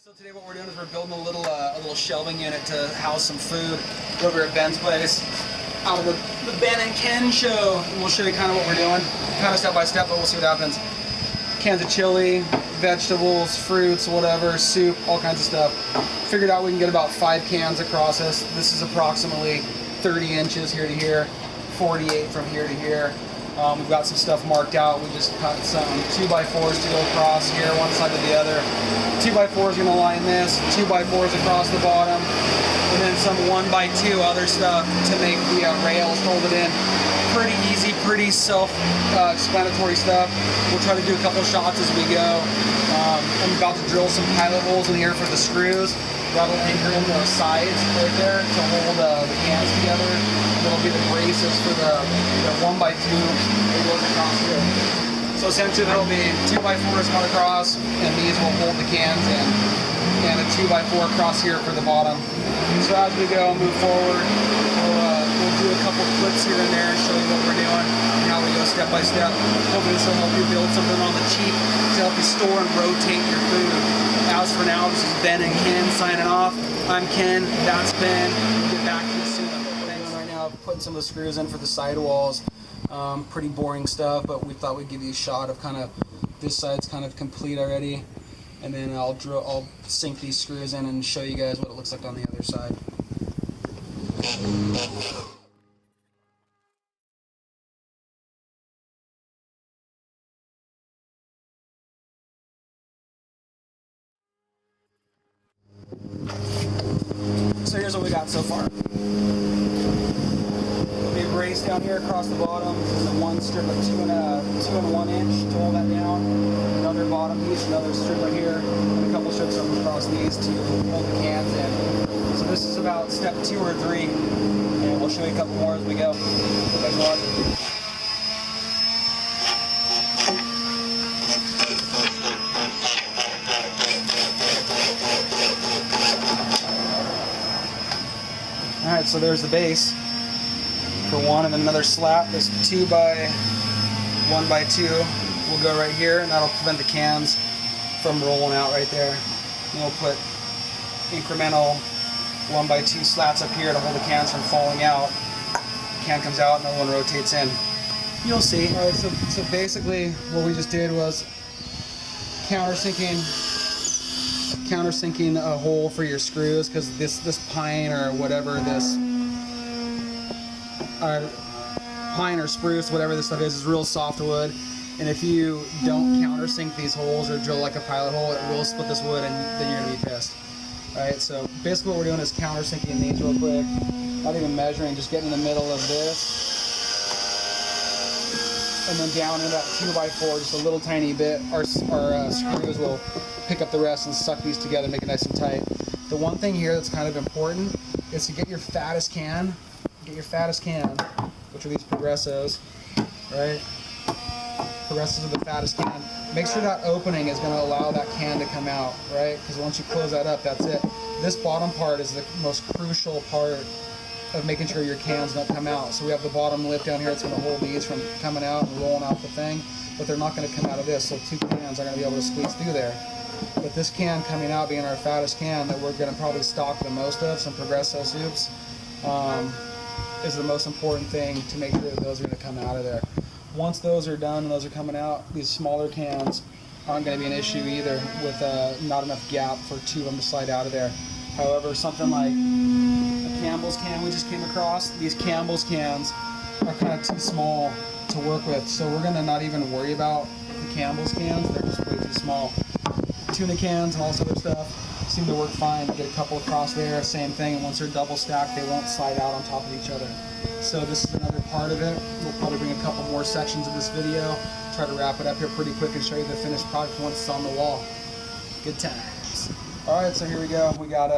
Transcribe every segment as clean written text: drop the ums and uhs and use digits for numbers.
So today what we're doing is we're building a little shelving unit to house some food over at Ben's place. Out of the Ben and Ken show, and we'll show you kind of what we're doing, kind of step by step, but we'll see what happens. Cans of chili, vegetables, fruits, whatever, soup, all kinds of stuff. Figured out we can get about 5 cans across this. This is approximately 30 inches here to here, 48 from here to here. We've got some stuff marked out. We just cut some 2x4s to go across here, one side to the other. 2x4 is going to line this, 2x4s across the bottom, and then some 1x2 other stuff to make the rails, hold it in. Pretty easy, pretty self-explanatory stuff. We'll try to do a couple shots as we go. I'm about to drill some pilot holes in here for the screws. That'll anchor in the sides right there to hold the cans together. That'll be the braces for the 1x2 that goes across here. So essentially there'll be 2x4s going across, and these will hold the cans in, and a 2x4 across here for the bottom. So as we go, move forward, we'll do a couple clips here and there and show you what we're doing and how we go step by step. Hopefully this will help you build something on the cheap to help you store and rotate your food. As for now, this is Ben and Ken signing off. I'm Ken, that's Ben. We'll get back to you soon. Right now, putting some of the screws in for the sidewalls. Pretty boring stuff, but we thought we'd give you a shot of kind of this side's kind of complete already, and then I'll sink these screws in and show you guys what it looks like on the other side. So here's what we got so far. We have brace down here across the bottom. This is one strip of 2 and 1 inch to hold that down. Another bottom piece, another strip right here, and a couple strips across these to hold the cans in. So this is about step 2 or 3, and we'll show you a couple more as we go. Thanks for watching. Alright, so there's the base for one, and then another slat. This 2x1x2 will go right here, and that'll prevent the cans from rolling out right there. And we'll put incremental 1x2 slats up here to hold the cans from falling out. The can comes out, another one rotates in. You'll see. Alright, so basically what we just did was countersinking a hole for your screws, because this pine or whatever this pine or spruce, whatever this stuff is real soft wood, and if you don't countersink these holes or drill like a pilot hole, it will split this wood, and then you're gonna be pissed. Alright, so basically what we're doing is countersinking these real quick, not even measuring, just getting in the middle of this, and then down in that 2x4 just a little tiny bit. Our screws will pick up the rest and suck these together, make it nice and tight. The one thing here that's kind of important is to get your fattest can, which are these Progressos, right? Progressos are the fattest can. Make sure that opening is going to allow that can to come out, right? Because once you close that up, that's it. This bottom part is the most crucial part of making sure your cans don't come out. So we have the bottom lip down here that's going to hold these from coming out and rolling off the thing, but they're not going to come out of this, so 2 cans are going to be able to squeeze through there. But this can coming out, being our fattest can that we're going to probably stock the most of, some Progresso soups, is the most important thing to make sure that those are going to come out of there. Once those are done and those are coming out, these smaller cans aren't going to be an issue either, with not enough gap for 2 of them to slide out of there. However, something like a Campbell's can we just came across, these Campbell's cans are kind of too small to work with, so we're going to not even worry about the Campbell's cans. They're just way too small. Tuna cans and all this other stuff seem to work fine. Get a couple across there, same thing, and once they're double stacked, they won't slide out on top of each other. So this is another part of it. We'll probably bring a couple more sections of this video, try to wrap it up here pretty quick and show you the finished product once it's on the wall. Good times. Alright, so here we go. We got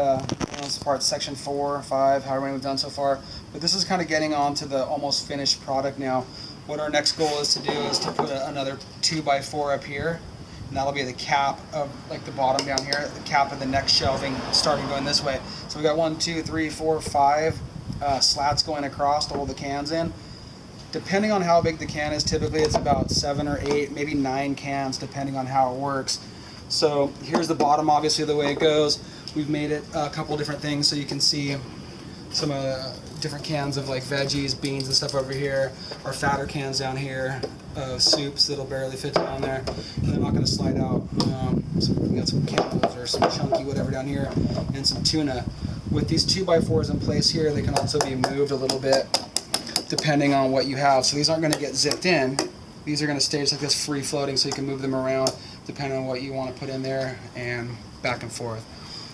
this part, section 4, 5, however many we've done so far. But this is kind of getting on to the almost finished product now. What our next goal is to do is to put another 2x4 up here, and that'll be the cap of, like, the bottom down here, the cap of the next shelving starting going this way. So we got 1, 2, 3, 4, 5 slats going across to hold the cans in. Depending on how big the can is, typically it's about 7 or 8, maybe 9 cans, depending on how it works. So here's the bottom, obviously the way it goes. We've made it a couple different things so you can see some different cans of like veggies, beans and stuff over here. Our fatter cans down here of soups that'll barely fit down there. And they're not going to slide out. So we got some cannibals or some chunky whatever down here and some tuna. With these 2x4s in place here, they can also be moved a little bit depending on what you have. So these aren't going to get zipped in. These are going to stay just like this free floating so you can move them around depending on what you want to put in there and back and forth.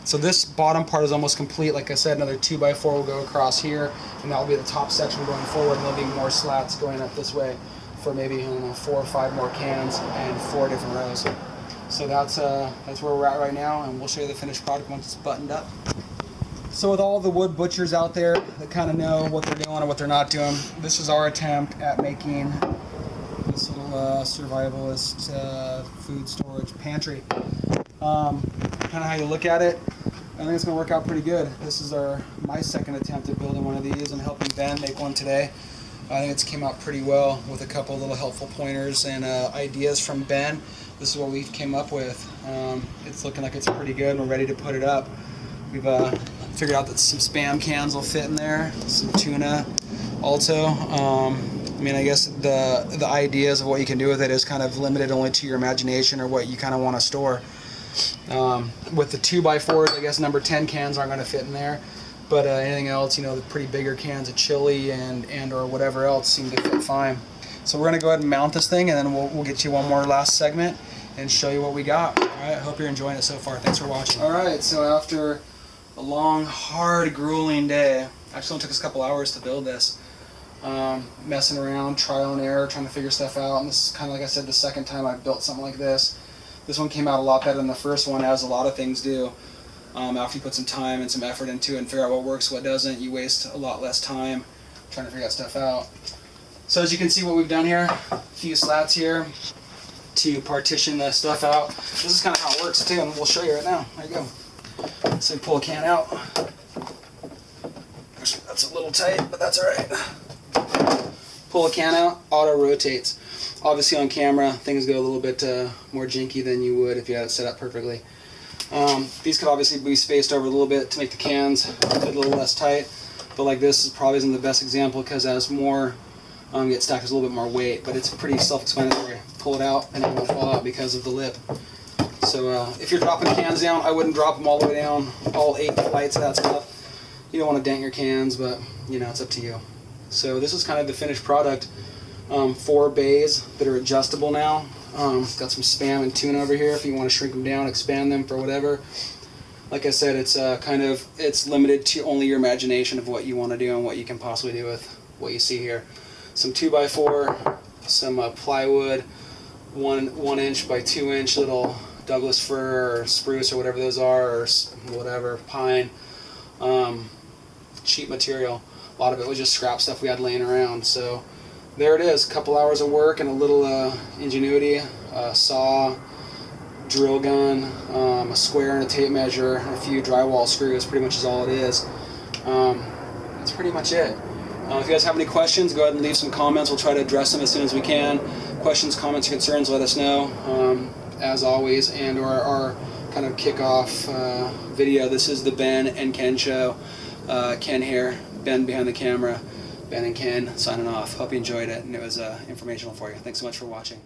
So this bottom part is almost complete. Like I said, another 2x4 will go across here, and that will be the top section going forward, and there'll be more slats going up this way for maybe, I don't know, 4 or 5 more cans and 4 different rows. So that's where we're at right now, and we'll show you the finished product once it's buttoned up. So with all the wood butchers out there that kind of know what they're doing and what they're not doing, this is our attempt at making this little survivalist food storage pantry. Kind of how you look at it, I think it's going to work out pretty good. This is my second attempt at building one of these and helping Ben make one today. I think it's came out pretty well with a couple little helpful pointers and ideas from Ben. This is what we came up with. It's looking like it's pretty good. We're ready to put it up. We've figured out that some Spam cans will fit in there, some tuna also. I mean, I guess the ideas of what you can do with it is kind of limited only to your imagination or what you kind of want to store. With the 2x4s, I guess number 10 cans aren't going to fit in there, but anything else, you know, the pretty bigger cans of chili and or whatever else seem to fit fine. So we're going to go ahead and mount this thing, and then we'll get you one more last segment and show you what we got. All right, I hope you're enjoying it so far. Thanks for watching. All right, so after a long, hard, grueling day, actually only took us a couple hours to build this. Messing around, trial and error, trying to figure stuff out, and this is kind of, like I said, the second time I've built something like this. This one came out a lot better than the first one, as a lot of things do. After you put some time and some effort into it and figure out what works, what doesn't, you waste a lot less time trying to figure that stuff out. So as you can see what we've done here, a few slats here to partition the stuff out. This is kind of how it works too, and we'll show you right now. There you go. So you pull a can out. That's a little tight, but that's alright. Pull a can out, auto rotates. Obviously on camera, things go a little bit more jinky than you would if you had it set up perfectly. These could obviously be spaced over a little bit to make the cans a little less tight, but like this is probably isn't the best example because as more get stacked, there's a little bit more weight, but it's pretty self-explanatory. Pull it out and it won't fall out because of the lip. So if you're dropping cans down, I wouldn't drop them all the way down, all 8 flights of that stuff. You don't want to dent your cans, but you know, it's up to you. So this is kind of the finished product. 4 bays that are adjustable now. Got some Spam and tuna over here if you want to shrink them down, expand them for whatever. Like I said, it's it's limited to only your imagination of what you want to do and what you can possibly do with what you see here. Some 2x4, some plywood, 1 inch by 2 inch little Douglas fir or spruce or whatever those are, or whatever, pine. Cheap material. A lot of it was just scrap stuff we had laying around. So there it is, a couple hours of work and a little ingenuity, a saw, drill gun, a square and a tape measure, and a few drywall screws, pretty much is all it is. That's pretty much it. If you guys have any questions, go ahead and leave some comments. We'll try to address them as soon as we can. Questions, comments, or concerns, let us know, as always. And our kind of kickoff video, this is the Ben and Ken show. Ken here, Ben behind the camera. Ben and Ken signing off. Hope you enjoyed it and it was informational for you. Thanks so much for watching.